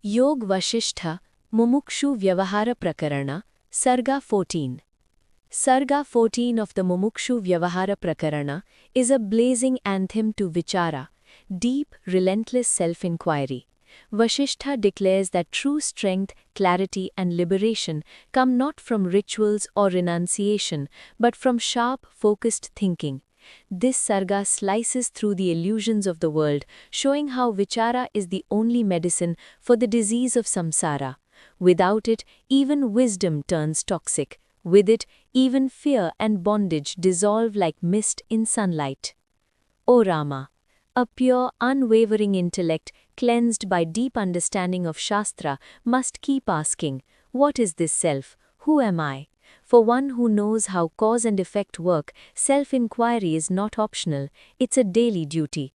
Yog Vashishtha Mumukshu Vyavahara Prakarana, Sarga 14. Sarga 14 of the Mumukshu Vyavahara Prakarana is a blazing anthem to Vichara, deep, relentless self-inquiry. Vashishtha declares that true strength, clarity and liberation come not from rituals or renunciation, but from sharp, focused thinking. This sarga slices through the illusions of the world, showing how Vichara is the only medicine for the disease of samsara. Without it, even wisdom turns toxic. With it, even fear and bondage dissolve like mist in sunlight. O Rama! A pure, unwavering intellect, cleansed by deep understanding of Shastra, must keep asking, what is this self? Who am I? For one who knows how cause and effect work, self-inquiry is not optional, it's a daily duty.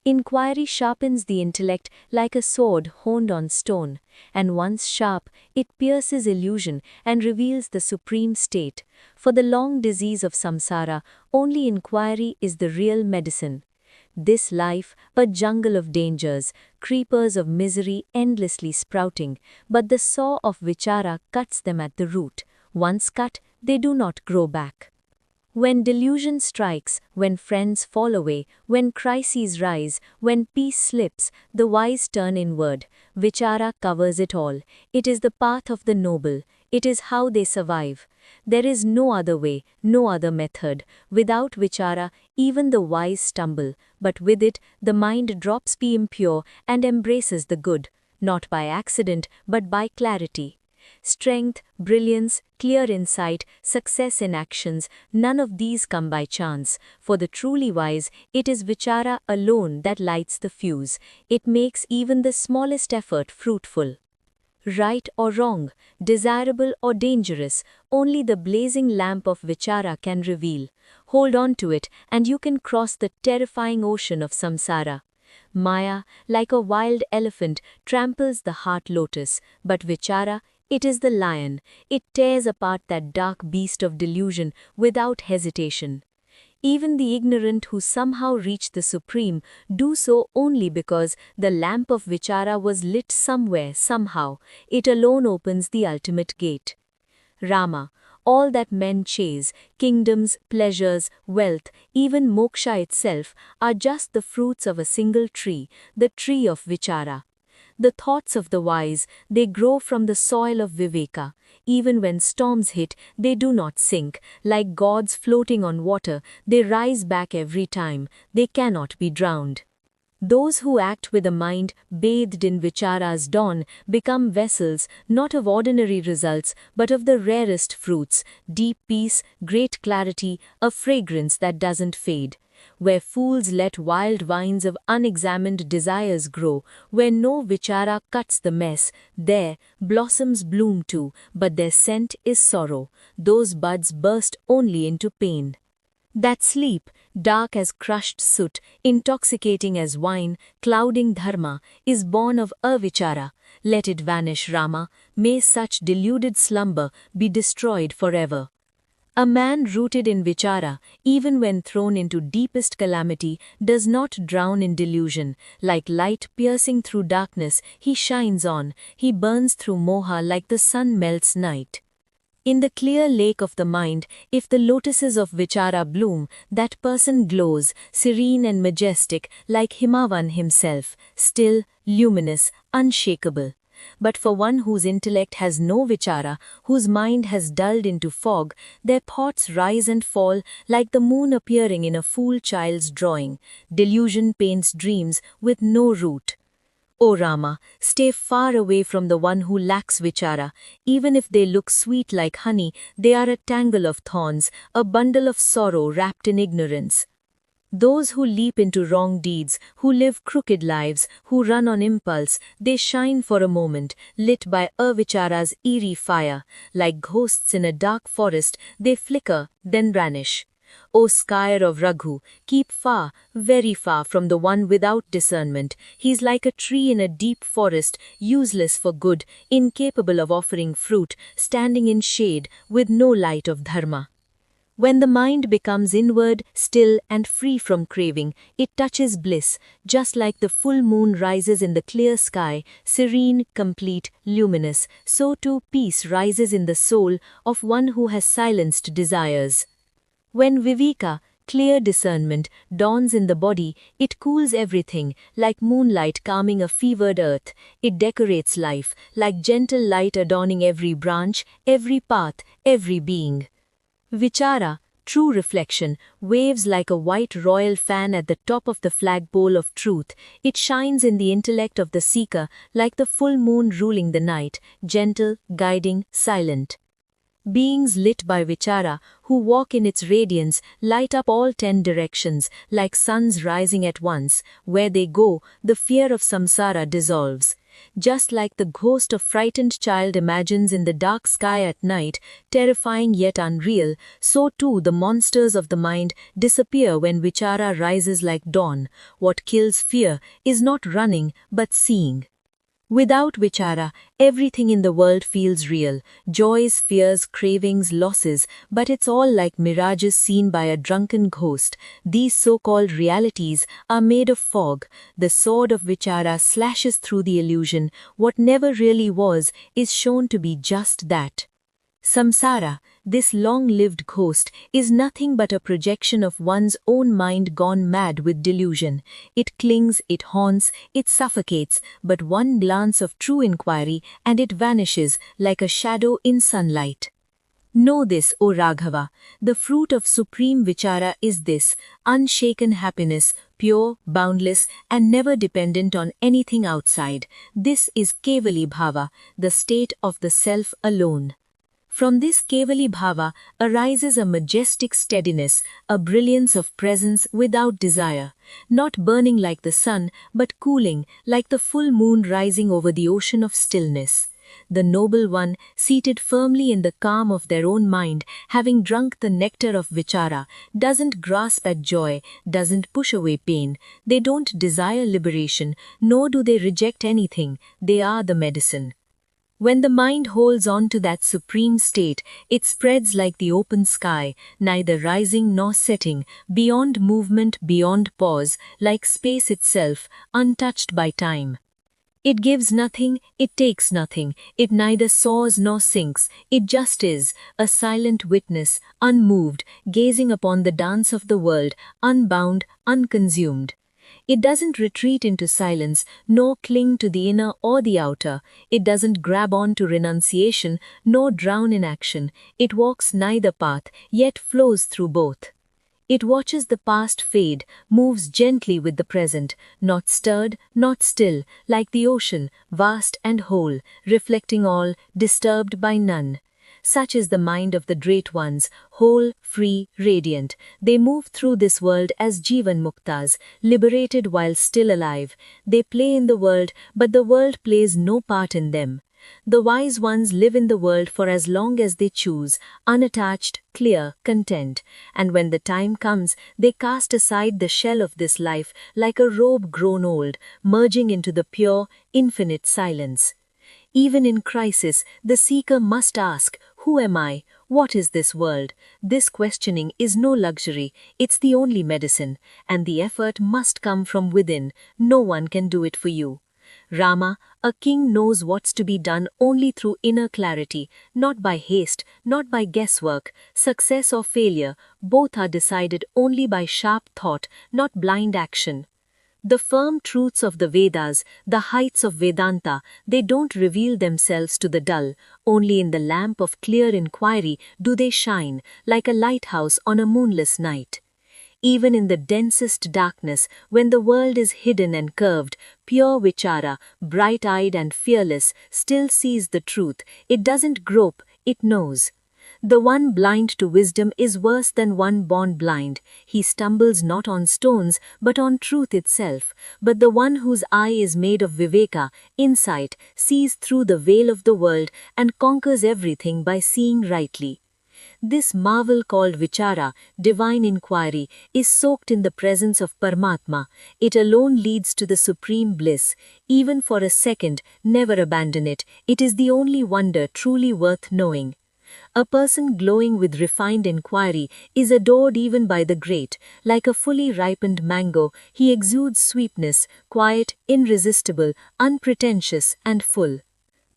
Inquiry sharpens the intellect like a sword honed on stone, and once sharp, it pierces illusion and reveals the supreme state. For the long disease of samsara, only inquiry is the real medicine. This life, a jungle of dangers, creepers of misery endlessly sprouting, but the saw of Vichara cuts them at the root. Once cut, they do not grow back. When delusion strikes, when friends fall away, when crises rise, when peace slips, the wise turn inward. Vichara covers it all. It is the path of the noble. It is how they survive. There is no other way, no other method. Without Vichara, even the wise stumble, but with it, the mind drops the impure and embraces the good, not by accident, but by clarity. Strength, brilliance, clear insight, success in actions, none of these come by chance. For the truly wise, it is Vichara alone that lights the fuse. It makes even the smallest effort fruitful. Right or wrong, desirable or dangerous, only the blazing lamp of Vichara can reveal. Hold on to it, and you can cross the terrifying ocean of samsara. Maya, like a wild elephant, tramples the heart lotus, but Vichara, it is the lion. It tears apart that dark beast of delusion without hesitation. Even the ignorant who somehow reach the supreme do so only because the lamp of Vichara was lit somewhere, somehow. It alone opens the ultimate gate. Rama, all that men chase, kingdoms, pleasures, wealth, even moksha itself, are just the fruits of a single tree, the tree of Vichara. The thoughts of the wise, they grow from the soil of Viveka. Even when storms hit, they do not sink. Like gods floating on water, they rise back every time. They cannot be drowned. Those who act with a mind bathed in Vichara's dawn become vessels not of ordinary results but of the rarest fruits, deep peace, great clarity, a fragrance that doesn't fade. Where fools let wild vines of unexamined desires grow, where no Vichara cuts the mess, there blossoms bloom too, but their scent is sorrow. Those buds burst only into pain. That sleep, dark as crushed soot, intoxicating as wine, clouding dharma, is born of avichara. Let it vanish, Rama. May such deluded slumber be destroyed forever. A man rooted in Vichara, even when thrown into deepest calamity, does not drown in delusion. Like light piercing through darkness, he shines on. He burns through moha like the sun melts night. In the clear lake of the mind, if the lotuses of Vichara bloom, that person glows, serene and majestic, like Himavan himself, still, luminous, unshakable. But for one whose intellect has no Vichara, whose mind has dulled into fog, their thoughts rise and fall like the moon appearing in a fool child's drawing. Delusion paints dreams with no root. O Rama, stay far away from the one who lacks Vichara. Even if they look sweet like honey, they are a tangle of thorns, a bundle of sorrow wrapped in ignorance. Those who leap into wrong deeds, who live crooked lives, who run on impulse, they shine for a moment, lit by avichara's eerie fire. Like ghosts in a dark forest, they flicker, then vanish. O sire of Raghu, keep far, very far from the one without discernment. He is like a tree in a deep forest, useless for good, incapable of offering fruit, standing in shade, with no light of dharma. When the mind becomes inward, still, and free from craving, it touches bliss, just like the full moon rises in the clear sky, serene, complete, luminous, so too peace rises in the soul of one who has silenced desires. When viveka, clear discernment, dawns in the body, it cools everything, like moonlight calming a fevered earth. It decorates life, like gentle light adorning every branch, every path, every being. Vichara, true reflection, waves like a white royal fan at the top of the flagpole of truth. It shines in the intellect of the seeker, like the full moon ruling the night, gentle, guiding, silent. Beings lit by Vichara, who walk in its radiance, light up all 10 directions, like suns rising at once. Where they go, the fear of samsara dissolves. Just like the ghost of frightened child imagines in the dark sky at night, terrifying yet unreal, so too the monsters of the mind disappear when Vichara rises like dawn. What kills fear is not running, but seeing. Without Vichara, everything in the world feels real, joys, fears, cravings, losses, but it's all like mirages seen by a drunken ghost. These so-called realities are made of fog. The sword of Vichara slashes through the illusion. What never really was is shown to be just that. Samsara, this long-lived ghost, is nothing but a projection of one's own mind gone mad with delusion. It clings, it haunts, it suffocates, but one glance of true inquiry and it vanishes like a shadow in sunlight. Know this, O Raghava, the fruit of supreme Vichara is this, unshaken happiness, pure, boundless, and never dependent on anything outside. This is Kevali Bhava, the state of the self alone. From this Kevali Bhava arises a majestic steadiness, a brilliance of presence without desire, not burning like the sun, but cooling like the full moon rising over the ocean of stillness. The noble one, seated firmly in the calm of their own mind, having drunk the nectar of Vichara, doesn't grasp at joy, doesn't push away pain. They don't desire liberation, nor do they reject anything. They are the medicine. When the mind holds on to that supreme state, it spreads like the open sky, neither rising nor setting, beyond movement, beyond pause, like space itself, untouched by time. It gives nothing, it takes nothing, it neither soars nor sinks, it just is, a silent witness, unmoved, gazing upon the dance of the world, unbound, unconsumed. It doesn't retreat into silence, nor cling to the inner or the outer. It doesn't grab on to renunciation, nor drown in action. It walks neither path, yet flows through both. It watches the past fade, moves gently with the present, not stirred, not still, like the ocean, vast and whole, reflecting all, disturbed by none. Such is the mind of the great ones, whole, free, radiant. They move through this world as Jivan Muktas, liberated while still alive. They play in the world, but the world plays no part in them. The wise ones live in the world for as long as they choose, unattached, clear, content. And when the time comes, they cast aside the shell of this life like a robe grown old, merging into the pure, infinite silence. Even in crisis, the seeker must ask, who am I? What is this world? This questioning is no luxury, it's the only medicine, and the effort must come from within. No one can do it for you. Rama, a king knows what's to be done only through inner clarity, not by haste, not by guesswork. Success or failure, both are decided only by sharp thought, not blind action. The firm truths of the Vedas, the heights of Vedanta, they don't reveal themselves to the dull. Only in the lamp of clear inquiry do they shine, like a lighthouse on a moonless night. Even in the densest darkness, when the world is hidden and curved, pure Vichara, bright-eyed and fearless, still sees the truth. It doesn't grope, it knows. The one blind to wisdom is worse than one born blind. He stumbles not on stones, but on truth itself. But the one whose eye is made of viveka, insight, sees through the veil of the world and conquers everything by seeing rightly. This marvel called Vichara, divine inquiry, is soaked in the presence of Paramatma. It alone leads to the supreme bliss. Even for a second, never abandon it. It is the only wonder truly worth knowing. A person glowing with refined inquiry is adored even by the great. Like a fully ripened mango, he exudes sweetness, quiet, irresistible, unpretentious, and full.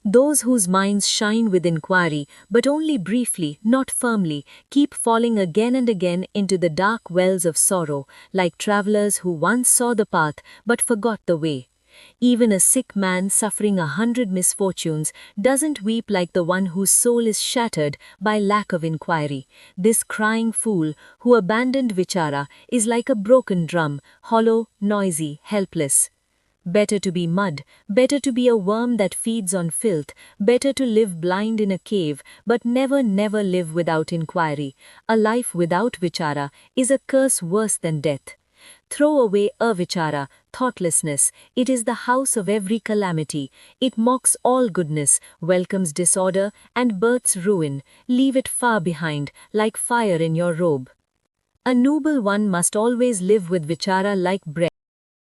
Those whose minds shine with inquiry, but only briefly, not firmly, keep falling again and again into the dark wells of sorrow, like travelers who once saw the path but forgot the way. Even a sick man suffering 100 misfortunes doesn't weep like the one whose soul is shattered by lack of inquiry. This crying fool who abandoned Vichara is like a broken drum, hollow, noisy, helpless. Better to be mud, better to be a worm that feeds on filth, better to live blind in a cave, but never live without inquiry. A life without Vichara is a curse worse than death. Throw away avichara, thoughtlessness. It is the house of every calamity. It mocks all goodness, welcomes disorder, and births ruin. Leave it far behind, like fire in your robe. A noble one must always live with Vichara like bread.